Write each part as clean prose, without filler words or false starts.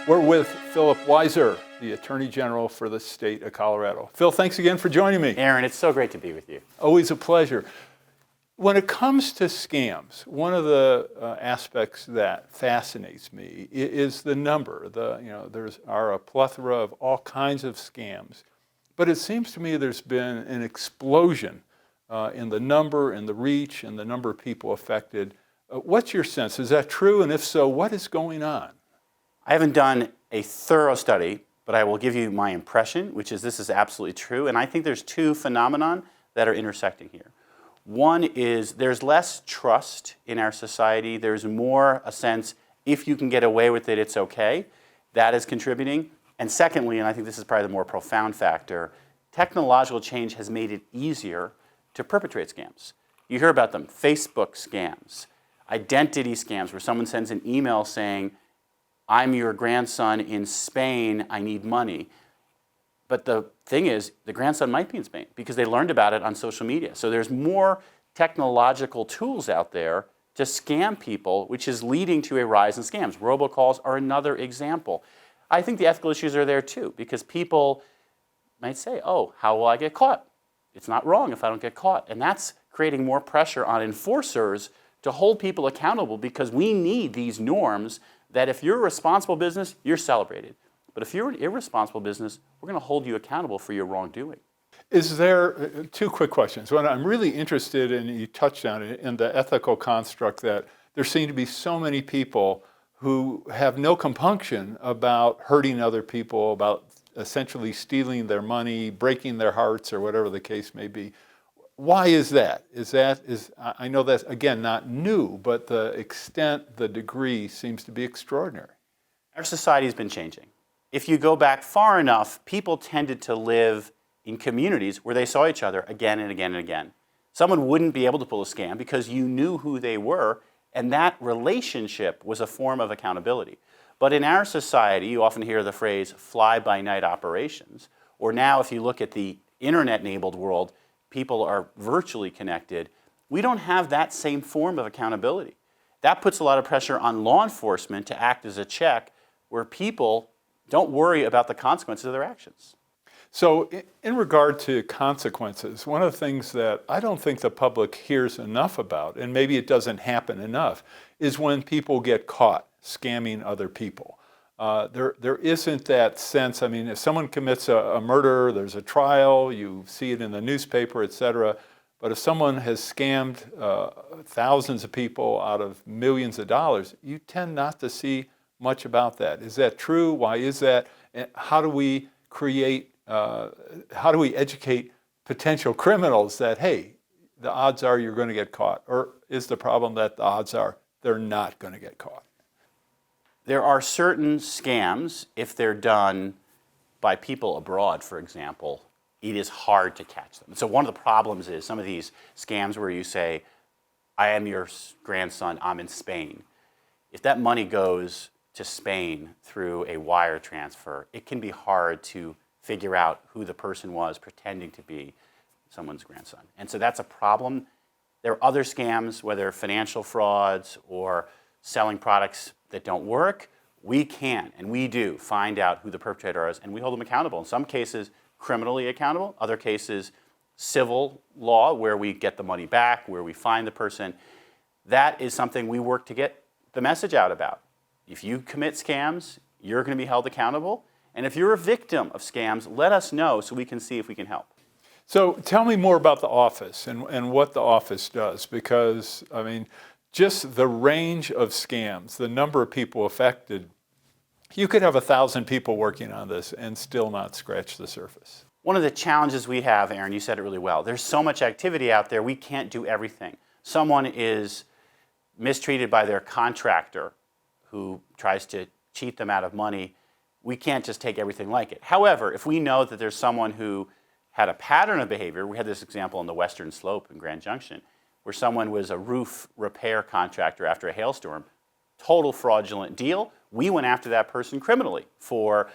We're with Philip Weiser, the Attorney General for the state of Colorado. Phil, thanks again for joining me. Aaron, it's so great to be with you. Always a pleasure. When it comes to scams, one of the aspects that fascinates me is the number. There's a plethora of all kinds of scams, but it seems to me there's been an explosion in the number and the reach and the number of people affected. What's your sense? Is that true? And if so, what is going on? I haven't done a thorough study, but I will give you my impression, which is this is absolutely true. And I think there's two phenomenon that are intersecting here. One is there's less trust in our society. There's more a sense, if you can get away with it, it's okay. That is contributing. And secondly, and I think this is probably the more profound factor, technological change has made it easier to perpetrate scams. You hear about them, Facebook scams, identity scams, where someone sends an email saying, I'm your grandson in Spain, I need money. But the thing is, the grandson might be in Spain because they learned about it on social media. So there's more technological tools out there to scam people, which is leading to a rise in scams. Robocalls are another example. I think the ethical issues are there too, because people might say, oh, how will I get caught? It's not wrong if I don't get caught. And that's creating more pressure on enforcers to hold people accountable, because we need these norms that if you're a responsible business, you're celebrated. But if you're an irresponsible business, we're going to hold you accountable for your wrongdoing. Is there, two quick questions. One, I'm really interested in, you touched on it, in the ethical construct that there seem to be so many people who have no compunction about hurting other people, about essentially stealing their money, breaking their hearts, or whatever the case may be. Why is that? I know that's, again, not new, but the extent, the degree seems to be extraordinary. Our society has been changing. If you go back far enough, people tended to live in communities where they saw each other again and again and again. Someone wouldn't be able to pull a scam because you knew who they were, and that relationship was a form of accountability. But in our society, you often hear the phrase fly-by-night operations, or now if you look at the internet-enabled world, people are virtually connected. We don't have that same form of accountability. That puts a lot of pressure on law enforcement to act as a check where people don't worry about the consequences of their actions. So in regard to consequences, one of the things that I don't think the public hears enough about, and maybe it doesn't happen enough, is when people get caught scamming other people. There isn't that sense. I mean, if someone commits a murder, there's a trial, you see it in the newspaper, et cetera. But if someone has scammed thousands of people out of millions of dollars, you tend not to see much about that. Is that true? Why is that? And how do we educate potential criminals that, hey, the odds are you're going to get caught? Or is the problem that the odds are they're not going to get caught? There are certain scams, if they're done by people abroad, for example, it is hard to catch them. So one of the problems is some of these scams where you say, I am your grandson, I'm in Spain. If that money goes to Spain through a wire transfer, it can be hard to figure out who the person was pretending to be someone's grandson. And so that's a problem. There are other scams, whether financial frauds or selling products that don't work. We can, and we do, find out who the perpetrator is, and we hold them accountable. In some cases, criminally accountable. Other cases, civil law, where we get the money back, where we find the person. That is something we work to get the message out about. If you commit scams, you're going to be held accountable. And if you're a victim of scams, let us know so we can see if we can help. So tell me more about the office and what the office does, because, I mean, just the range of scams, the number of people affected, you could have 1,000 people working on this and still not scratch the surface. One of the challenges we have, Aaron, you said it really well, there's so much activity out there, we can't do everything. Someone is mistreated by their contractor who tries to cheat them out of money. We can't just take everything like it. However, if we know that there's someone who had a pattern of behavior, we had this example on the Western Slope in Grand Junction, where someone was a roof repair contractor after a hailstorm, total fraudulent deal. We went after that person criminally for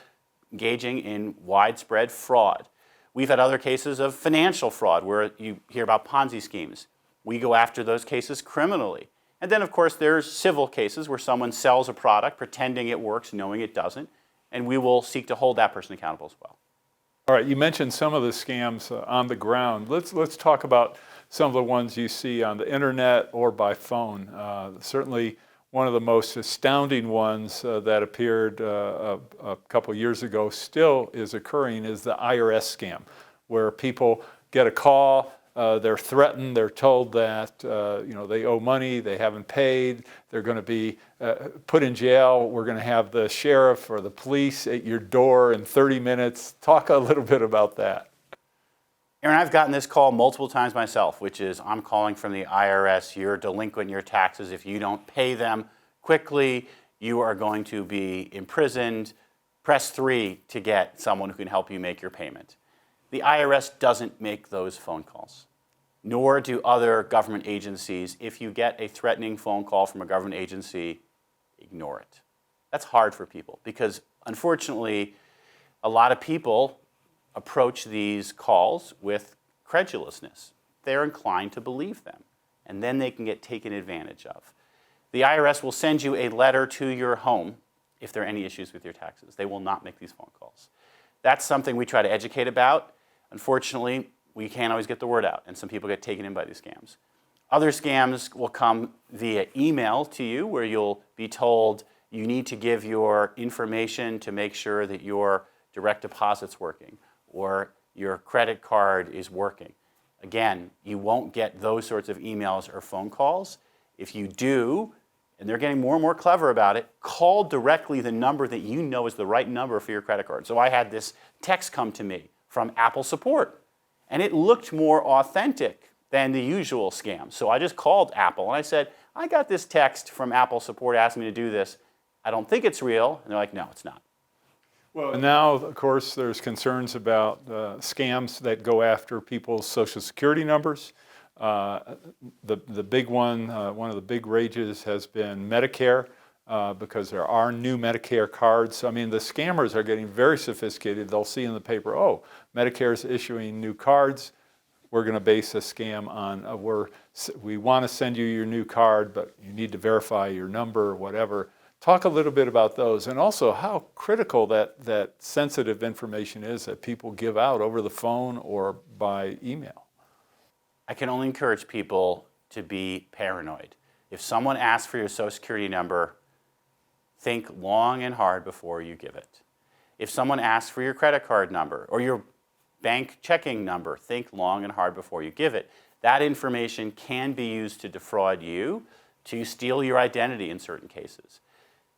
engaging in widespread fraud. We've had other cases of financial fraud where you hear about Ponzi schemes. We go after those cases criminally. And And then, of course, there's civil cases where someone sells a product pretending it works, knowing it doesn't, and we will seek to hold that person accountable as well. All right, you mentioned some of the scams on the ground. Let's talk about some of the ones you see on the internet or by phone. Certainly, one of the most astounding ones that appeared a couple years ago still is occurring is the IRS scam, where people get a call, they're threatened, they're told that they owe money, they haven't paid, they're going to be put in jail, we're going to have the sheriff or the police at your door in 30 minutes. Talk a little bit about that. Aaron, I've gotten this call multiple times myself, which is, I'm calling from the IRS, you're delinquent in your taxes. If you don't pay them quickly, you are going to be imprisoned. Press 3 to get someone who can help you make your payment. The IRS doesn't make those phone calls, nor do other government agencies. If you get a threatening phone call from a government agency, ignore it. That's hard for people because, unfortunately, a lot of people approach these calls with credulousness. They're inclined to believe them, and then they can get taken advantage of. The IRS will send you a letter to your home if there are any issues with your taxes. They will not make these phone calls. That's something we try to educate about. Unfortunately, we can't always get the word out, and some people get taken in by these scams. Other scams will come via email to you where you'll be told you need to give your information to make sure that your direct deposit's working or your credit card is working. Again, you won't get those sorts of emails or phone calls. If you do, and they're getting more and more clever about it, call directly the number that you know is the right number for your credit card. So I had this text come to me from Apple support, and it looked more authentic than the usual scam. So I just called Apple, and I said, I got this text from Apple support asking me to do this. I don't think it's real. And they're like, no, it's not. Well, now, of course, there's concerns about scams that go after people's Social Security numbers. The big one of the big rages has been Medicare because there are new Medicare cards. I mean, the scammers are getting very sophisticated. They'll see in the paper, oh, Medicare is issuing new cards. We're going to base a scam on, we want to send you your new card, but you need to verify your number or whatever. Talk a little bit about those, and also how critical that sensitive information is that people give out over the phone or by email. I can only encourage people to be paranoid. If someone asks for your Social Security number, think long and hard before you give it. If someone asks for your credit card number or your bank checking number, think long and hard before you give it. That information can be used to defraud you, to steal your identity in certain cases.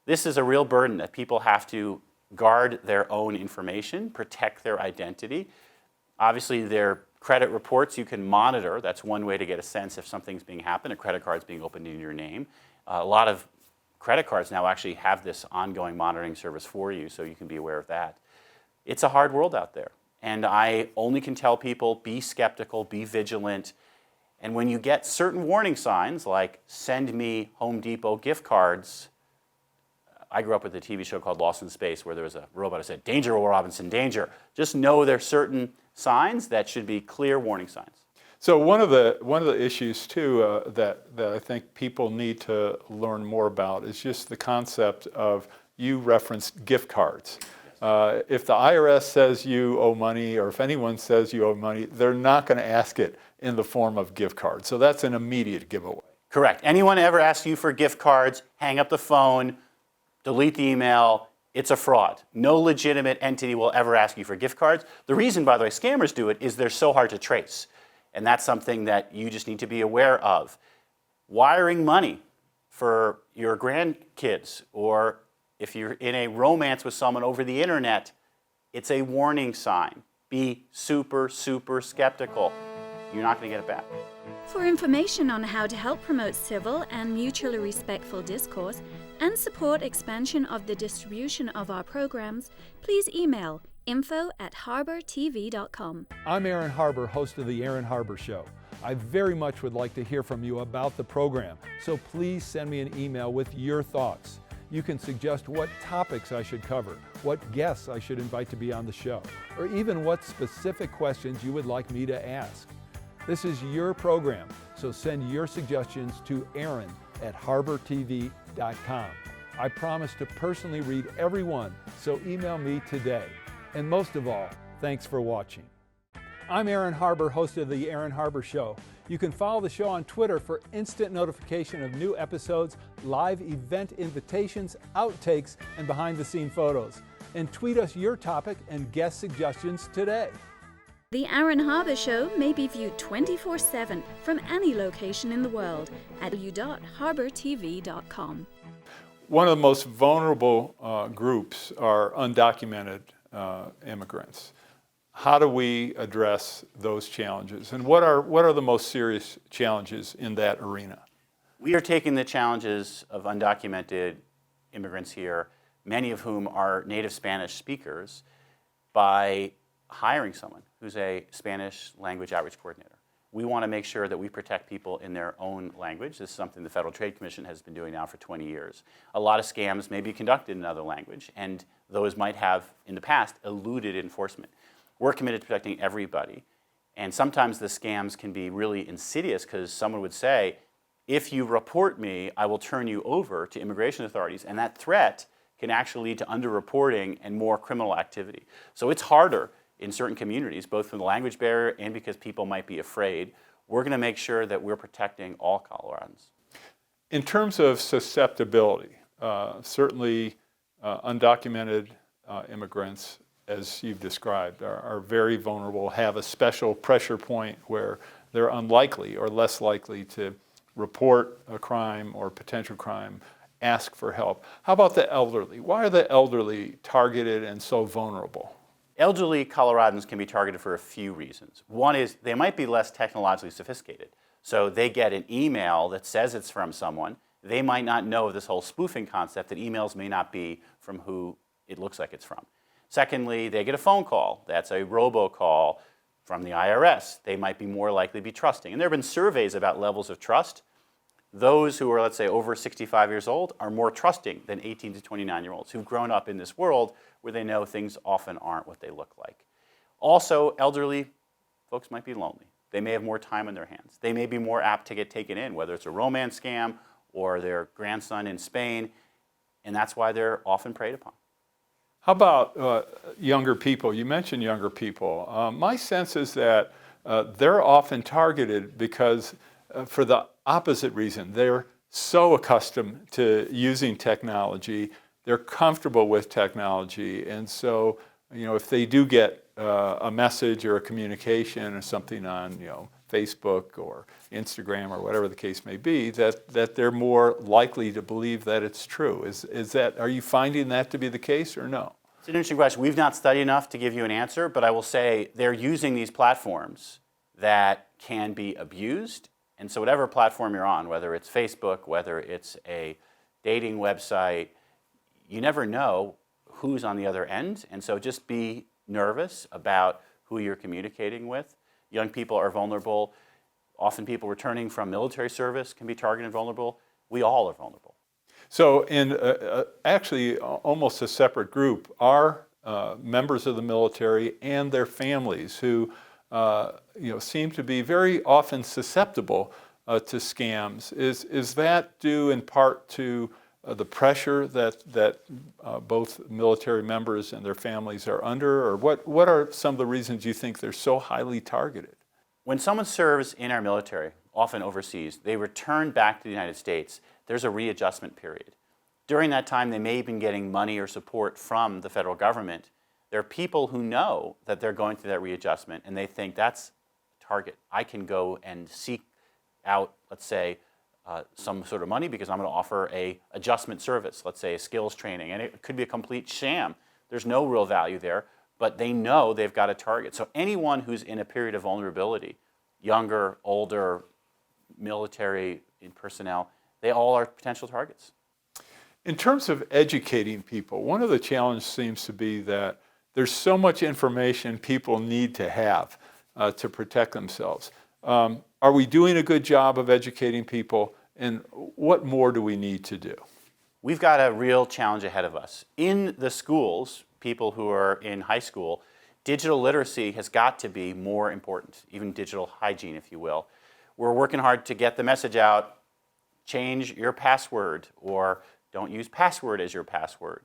This is a real burden that people have to guard their own information, protect their identity. Obviously, their credit reports you can monitor. That's one way to get a sense if something's being happened. A credit card's being opened in your name. A lot of credit cards now actually have this ongoing monitoring service for you, so you can be aware of that. It's a hard world out there, and I only can tell people, be skeptical, be vigilant, and when you get certain warning signs like send me Home Depot gift cards. I grew up with a TV show called Lost in Space where there was a robot who said, danger, Will Robinson, danger. Just know there's certain signs that should be clear warning signs. So one of the issues too that I think people need to learn more about is just the concept of, you referenced gift cards. If the IRS says you owe money, or if anyone says you owe money, they're not going to ask it in the form of gift cards. So that's an immediate giveaway. Correct. Anyone ever asks you for gift cards, hang up the phone, delete the email, it's a fraud. No legitimate entity will ever ask you for gift cards. The reason, by the way, scammers do it is they're so hard to trace. And that's something that you just need to be aware of. Wiring money for your grandkids, or if you're in a romance with someone over the internet, it's a warning sign. Be super, super skeptical. You're not going to get it back. For information on how to help promote civil and mutually respectful discourse and support expansion of the distribution of our programs, please email info@harbertv.com. I'm Aaron Harber, host of The Aaron Harber Show. I very much would like to hear from you about the program, so please send me an email with your thoughts. You can suggest what topics I should cover, what guests I should invite to be on the show, or even what specific questions you would like me to ask. This is your program, so send your suggestions to Aaron at harbertv.com. I promise to personally read every one, so email me today. And most of all, thanks for watching. I'm Aaron Harber, host of The Aaron Harber Show. You can follow the show on Twitter for instant notification of new episodes, live event invitations, outtakes, and behind-the-scene photos. And tweet us your topic and guest suggestions today. The Aaron Harber Show may be viewed 24/7 from any location in the world at w.harbertv.com. One of the most vulnerable groups are undocumented immigrants. How do we address those challenges? And what are the most serious challenges in that arena? We are taking the challenges of undocumented immigrants here, many of whom are native Spanish speakers, by hiring someone who's a Spanish language outreach coordinator. We want to make sure that we protect people in their own language. This is something the Federal Trade Commission has been doing now for 20 years. A lot of scams may be conducted in another language, and those might have, in the past, eluded enforcement. We're committed to protecting everybody, and sometimes the scams can be really insidious because someone would say, if you report me, I will turn you over to immigration authorities, and that threat can actually lead to underreporting and more criminal activity. So it's harder in certain communities, both from the language barrier and because people might be afraid. We're going to make sure that we're protecting all Coloradans. In terms of susceptibility, certainly undocumented immigrants, as you've described, are very vulnerable, have a special pressure point where they're unlikely or less likely to report a crime or potential crime, ask for help. How about the elderly? Why are the elderly targeted and so vulnerable? Elderly Coloradans can be targeted for a few reasons. One is they might be less technologically sophisticated. So they get an email that says it's from someone. They might not know of this whole spoofing concept, that emails may not be from who it looks like it's from. Secondly, they get a phone call. That's a robocall from the IRS. They might be more likely to be trusting. And there have been surveys about levels of trust. Those who are, let's say, over 65 years old are more trusting than 18 to 29-year-olds who've grown up in this world where they know things often aren't what they look like. Also, elderly folks might be lonely. They may have more time on their hands. They may be more apt to get taken in, whether it's a romance scam or their grandson in Spain, and that's why they're often preyed upon. How about younger people? You mentioned younger people. My sense is that they're often targeted because for the opposite reason. They're so accustomed to using technology, they're comfortable with technology, and so if they do get a message or a communication or something on Facebook or Instagram or whatever the case may be, that they're more likely to believe that it's true. Are you finding that to be the case or no? It's an interesting question. We've not studied enough to give you an answer, but I will say they're using these platforms that can be abused. And so whatever platform you're on, whether it's Facebook, whether it's a dating website, you never know who's on the other end. And so just be nervous about who you're communicating with. Young people are vulnerable. Often people returning from military service can be targeted and vulnerable. We all are vulnerable. So in actually almost a separate group are members of the military and their families who seem to be very often susceptible to scams. Is that due in part to the pressure that both military members and their families are under, or what are some of the reasons you think they're so highly targeted? When someone serves in our military, often overseas, they return back to the United States, there's a readjustment period. During that time, they may have been getting money or support from the federal government. There are people who know that they're going through that readjustment, and they think that's a target. I can go and seek out, let's say, some sort of money because I'm going to offer a adjustment service, let's say a skills training, and it could be a complete sham. There's no real value there, but they know they've got a target. So anyone who's in a period of vulnerability, younger, older, military personnel, they all are potential targets. In terms of educating people, one of the challenges seems to be that there's so much information people need to have to protect themselves. Are we doing a good job of educating people, and what more do we need to do? We've got a real challenge ahead of us. In the schools, people who are in high school, digital literacy has got to be more important, even digital hygiene, if you will. We're working hard to get the message out. change your password, or don't use password as your password.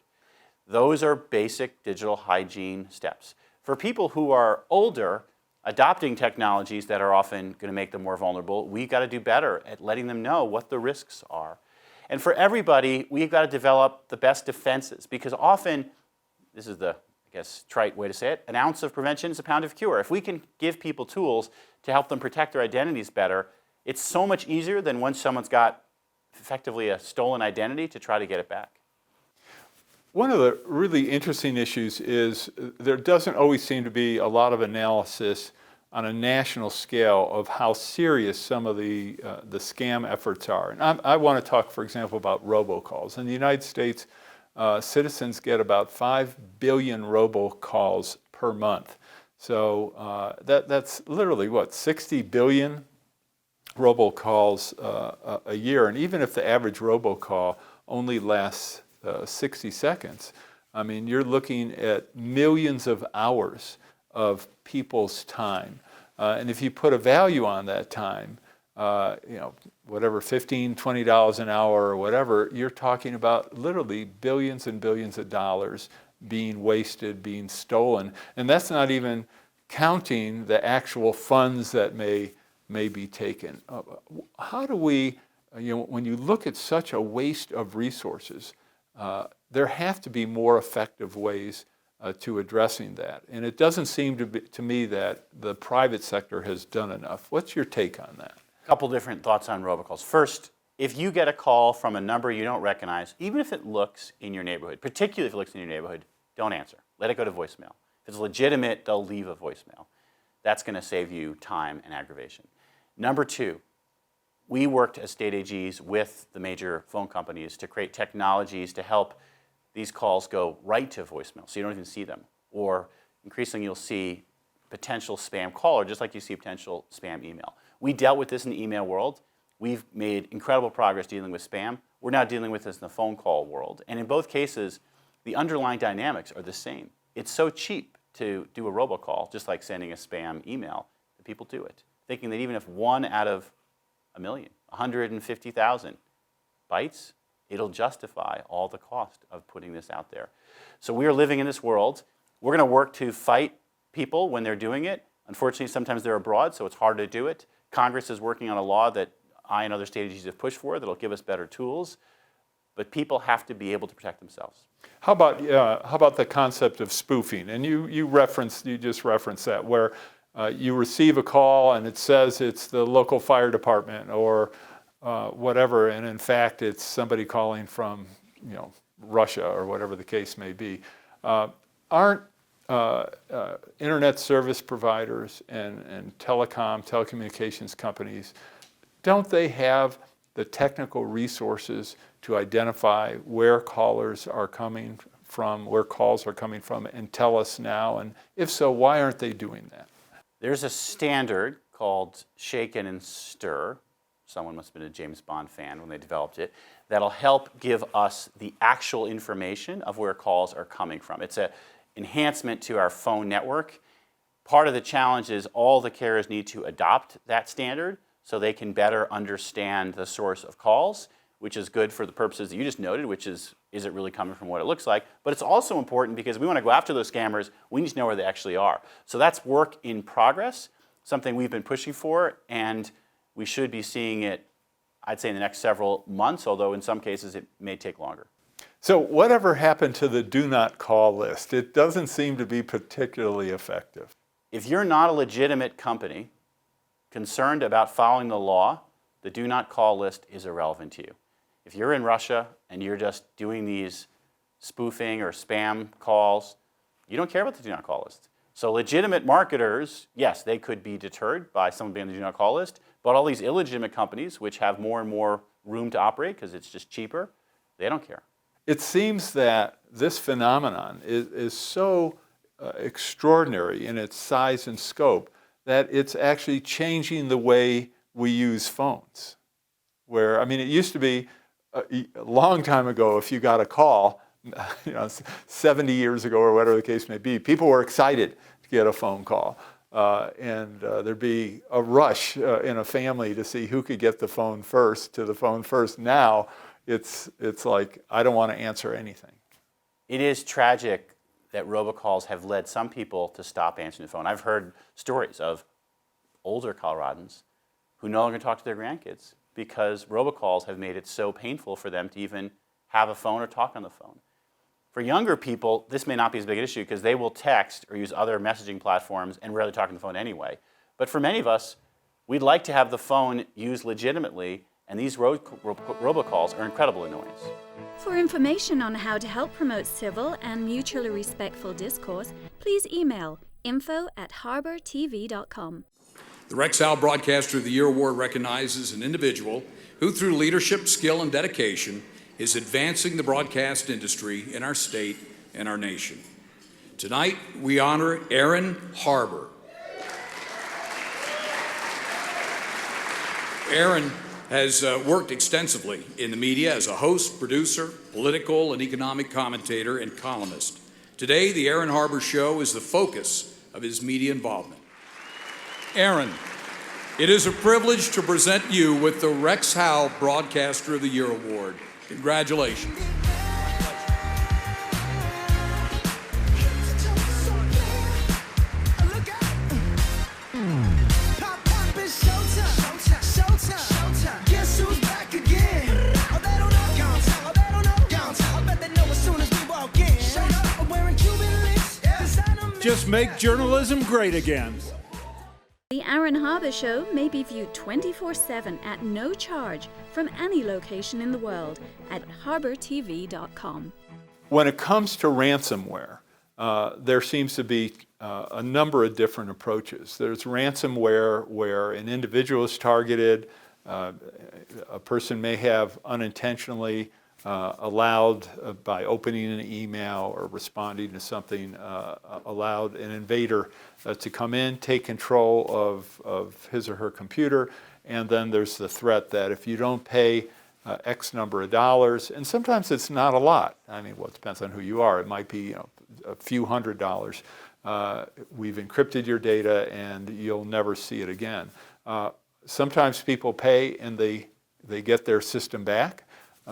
Those are basic digital hygiene steps. For people who are older, adopting technologies that are often going to make them more vulnerable, we've got to do better at letting them know what the risks are. And for everybody, we've got to develop the best defenses, because often, this is the, I guess, trite way to say it, an ounce of prevention is a pound of cure. If we can give people tools to help them protect their identities better, it's so much easier than once someone's got effectively a stolen identity to try to get it back. One of the really interesting issues is there doesn't always seem to be a lot of analysis on a national scale of how serious some of the scam efforts are. And I want to talk, for example, about robocalls. In the United States, citizens get about 5 billion robocalls per month. So that's literally, what, 60 billion robocalls a year. And even if the average robocall only lasts 60 seconds, I mean, you're looking at millions of hours of people's time. And if you put a value on that time, whatever, $15, $20 an hour or whatever, you're talking about literally billions and billions of dollars being wasted, being stolen. And that's not even counting the actual funds that may be taken. How do we, when you look at such a waste of resources, there have to be more effective ways to addressing that. And it doesn't seem to me that the private sector has done enough. What's your take on that? A couple different thoughts on robocalls. First, if you get a call from a number you don't recognize, even if it looks in your neighborhood, particularly if it looks in your neighborhood, don't answer. Let it go to voicemail. If it's legitimate, they'll leave a voicemail. That's going to save you time and aggravation. Number two, we worked as state AGs with the major phone companies to create technologies to help these calls go right to voicemail, so you don't even see them. Or increasingly, you'll see potential spam caller, just like you see potential spam email. We dealt with this in the email world. We've made incredible progress dealing with spam. We're now dealing with this in the phone call world. And in both cases, the underlying dynamics are the same. It's so cheap to do a robocall, just like sending a spam email, that people do it, thinking that even if 1 out of a million, 150,000 bites, it'll justify all the cost of putting this out there. So we are living in this world. We're going to work to fight people when they're doing it. Unfortunately, sometimes they're abroad, so it's hard to do it. Congress is working on a law that I and other state agencies have pushed for that'll give us better tools. But people have to be able to protect themselves. How about the concept of spoofing? And you just referenced that, where you receive a call and it says it's the local fire department or whatever, and in fact it's somebody calling from Russia or whatever the case may be. Aren't internet service providers and telecommunications companies, don't they have the technical resources to identify where callers are coming from, where calls are coming from, and tell us now? And if so, why aren't they doing that? There's a standard called Shaken and Stir. Someone must have been a James Bond fan when they developed it. That'll help give us the actual information of where calls are coming from. It's an enhancement to our phone network. Part of the challenge is all the carriers need to adopt that standard so they can better understand the source of calls, which is good for the purposes that you just noted, which is it really coming from what it looks like? But it's also important because we want to go after those scammers, we need to know where they actually are. So that's work in progress, something we've been pushing for, and we should be seeing it, I'd say, in the next several months, although in some cases it may take longer. So whatever happened to the do not call list? It doesn't seem to be particularly effective. If you're not a legitimate company concerned about following the law, the do not call list is irrelevant to you. If you're in Russia and you're just doing these spoofing or spam calls, you don't care about the do not call list. So legitimate marketers, yes, they could be deterred by someone being on the do not call list, but all these illegitimate companies, which have more and more room to operate because it's just cheaper, they don't care. It seems that this phenomenon is so extraordinary in its size and scope that it's actually changing the way we use phones. Where, I mean, it used to be a long time ago, if you got a call, 70 years ago or whatever the case may be, people were excited to get a phone call. and there'd be a rush in a family to see who could get the phone first to the phone first. Now it's like, I don't want to answer anything. It is tragic that robocalls have led some people to stop answering the phone. I've heard stories of older Coloradans who no longer talk to their grandkids because robocalls have made it so painful for them to even have a phone or talk on the phone. For younger people, this may not be as big an issue because they will text or use other messaging platforms and rarely talk on the phone anyway. But for many of us, we'd like to have the phone used legitimately, and these robocalls are incredible annoyance. For information on how to help promote civil and mutually respectful discourse, please email info@harbertv.com. The Rex Howell Broadcaster of the Year Award recognizes an individual who, through leadership, skill, and dedication, is advancing the broadcast industry in our state and our nation. Tonight, we honor Aaron Harber. Aaron has worked extensively in the media as a host, producer, political and economic commentator, and columnist. Today, the Aaron Harber Show is the focus of his media involvement. Aaron, it is a privilege to present you with the Rex Howell Broadcaster of the Year Award. Congratulations. Just make journalism great again. The Aaron Harber Show may be viewed 24/7 at no charge from any location in the world at harbertv.com. When it comes to ransomware, there seems to be a number of different approaches. There's ransomware where an individual is targeted. A person may have unintentionally allowed, by opening an email or responding to something, allowed an invader to come in, take control of his or her computer, and then there's the threat that if you don't pay X number of dollars, and sometimes it's not a lot. I mean, well, it depends on who you are. It might be a few $100s. We've encrypted your data and you'll never see it again. Sometimes people pay and they get their system back.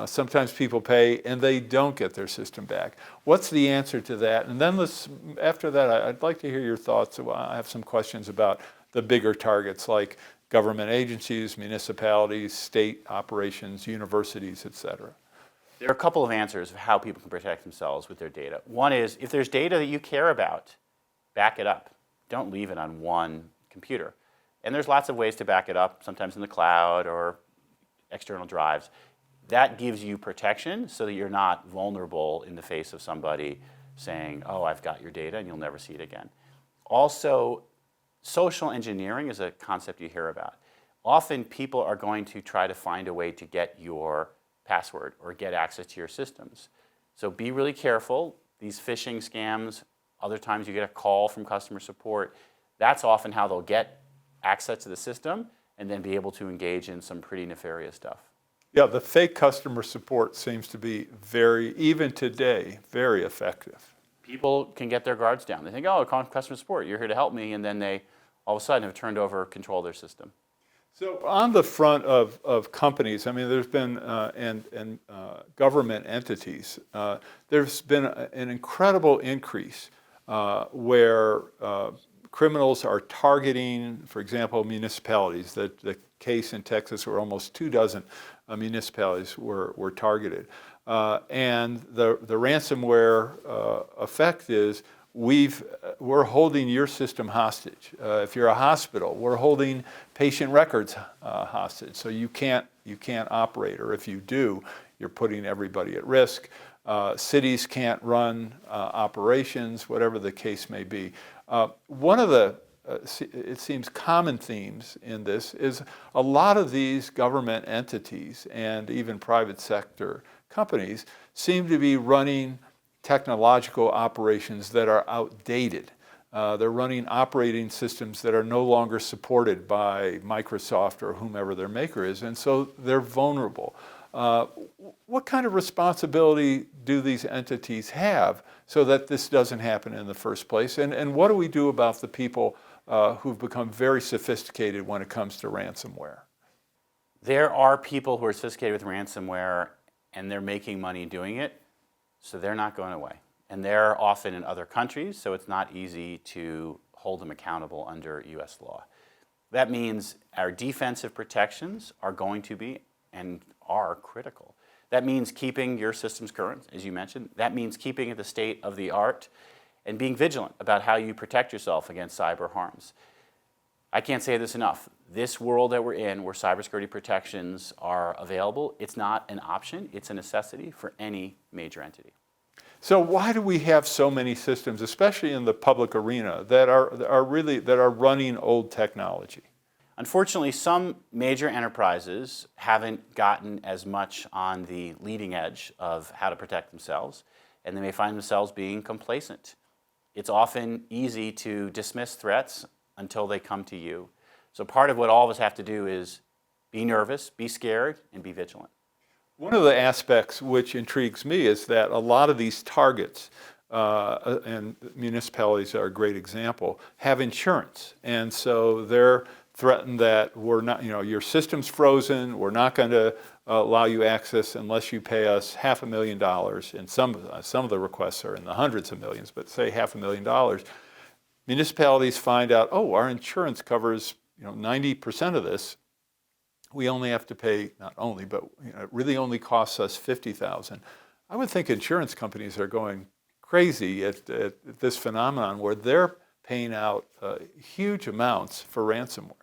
Sometimes people pay and they don't get their system back. What's the answer to that? And then after that, I'd like to hear your thoughts. I have some questions about the bigger targets like government agencies, municipalities, state operations, universities, et cetera. There are a couple of answers of how people can protect themselves with their data. One is, if there's data that you care about, back it up. Don't leave it on one computer. And there's lots of ways to back it up, sometimes in the cloud or external drives. That gives you protection so that you're not vulnerable in the face of somebody saying, oh, I've got your data and you'll never see it again. Also, social engineering is a concept you hear about. Often people are going to try to find a way to get your password or get access to your systems. So be really careful. These phishing scams, other times you get a call from customer support. That's often how they'll get access to the system and then be able to engage in some pretty nefarious stuff. Yeah, the fake customer support seems to be even today, very effective. People can get their guards down. They think, oh, call customer support, you're here to help me, and then they all of a sudden have turned over control of their system. So on the front of companies, I mean, there's been, government entities, there's been an incredible increase where criminals are targeting, for example, municipalities. The case in Texas where almost 24 municipalities were targeted. And the ransomware effect is we're holding your system hostage. If you're a hospital, we're holding patient records hostage. So you can't operate, or if you do, you're putting everybody at risk. Cities can't run operations, whatever the case may be. One of the it seems common themes in this is a lot of these government entities and even private sector companies seem to be running technological operations that are outdated. They're running operating systems that are no longer supported by Microsoft or whomever their maker is, and so they're vulnerable. What kind of responsibility do these entities have so that this doesn't happen in the first place? And what do we do about the people who've become very sophisticated when it comes to ransomware. There are people who are sophisticated with ransomware and they're making money doing it, so they're not going away. And they're often in other countries, so it's not easy to hold them accountable under US law. That means our defensive protections are going to be and are critical. That means keeping your systems current, as you mentioned. That means keeping it the state of the art and being vigilant about how you protect yourself against cyber harms. I can't say this enough. This world that we're in, where cybersecurity protections are available, it's not an option, it's a necessity for any major entity. So why do we have so many systems, especially in the public arena, that are running old technology? Unfortunately, some major enterprises haven't gotten as much on the leading edge of how to protect themselves, and they may find themselves being complacent. It's often easy to dismiss threats until they come to you. So part of what all of us have to do is be nervous, be scared, and be vigilant. One of the aspects which intrigues me is that a lot of these targets, and municipalities are a great example, have insurance. And so they're threatened that we're not, your system's frozen, we're not going to allow you access unless you pay us $500,000. And some of the requests are in the hundreds of millions, but say $500,000. Municipalities find out, oh, our insurance covers 90% of this. We only have to pay, not only, but it really only costs us $50,000. I would think insurance companies are going crazy at this phenomenon where they're paying out huge amounts for ransomware.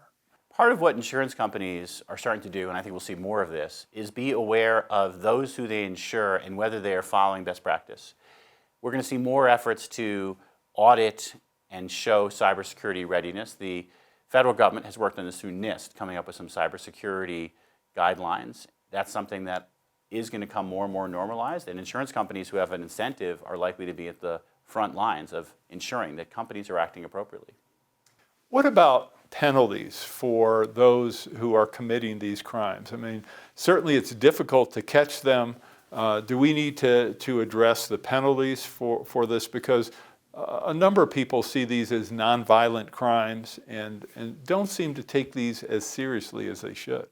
Part of what insurance companies are starting to do, and I think we'll see more of this, is be aware of those who they insure and whether they are following best practice. We're going to see more efforts to audit and show cybersecurity readiness. The federal government has worked on this through NIST, coming up with some cybersecurity guidelines. That's something that is going to come more and more normalized, and insurance companies who have an incentive are likely to be at the front lines of ensuring that companies are acting appropriately. What about penalties for those who are committing these crimes? I mean, certainly it's difficult to catch them. Do we need to address the penalties for this? Because a number of people see these as nonviolent crimes and don't seem to take these as seriously as they should.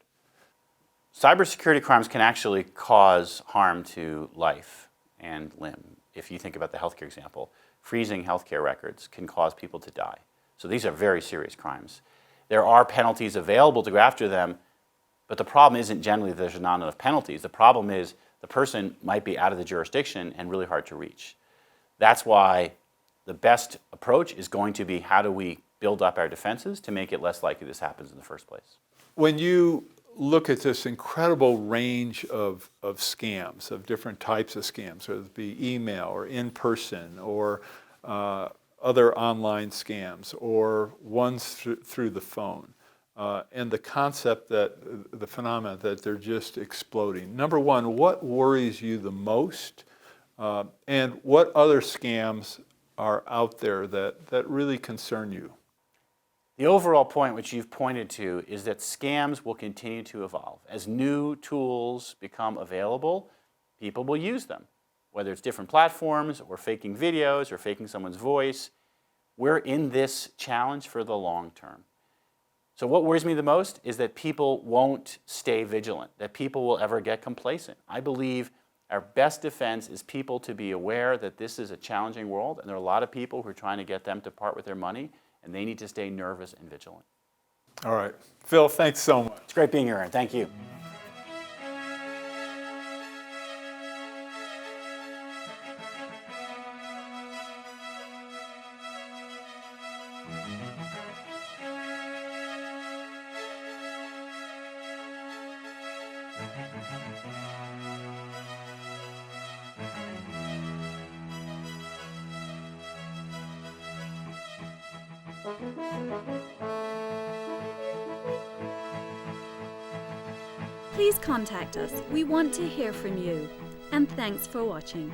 Cybersecurity crimes can actually cause harm to life and limb. If you think about the healthcare example, freezing healthcare records can cause people to die. So these are very serious crimes. There are penalties available to go after them, but the problem isn't generally that there's not enough penalties. The problem is the person might be out of the jurisdiction and really hard to reach. That's why the best approach is going to be, how do we build up our defenses to make it less likely this happens in the first place? When you look at this incredible range of scams, of different types of scams, whether it be email or in-person or other online scams or ones through the phone, and the concept that the phenomena that they're just exploding. Number one, what worries you the most, and what other scams are out there that really concern you? The overall point which you've pointed to is that scams will continue to evolve. As new tools become available, people will use them. Whether it's different platforms or faking videos or faking someone's voice, we're in this challenge for the long term. So what worries me the most is that people won't stay vigilant, that people will ever get complacent. I believe our best defense is people to be aware that this is a challenging world, and there are a lot of people who are trying to get them to part with their money, and they need to stay nervous and vigilant. All right. Phil, thanks so much. It's great being here, Aaron. Thank you. Please contact us. We want to hear from you. And thanks for watching.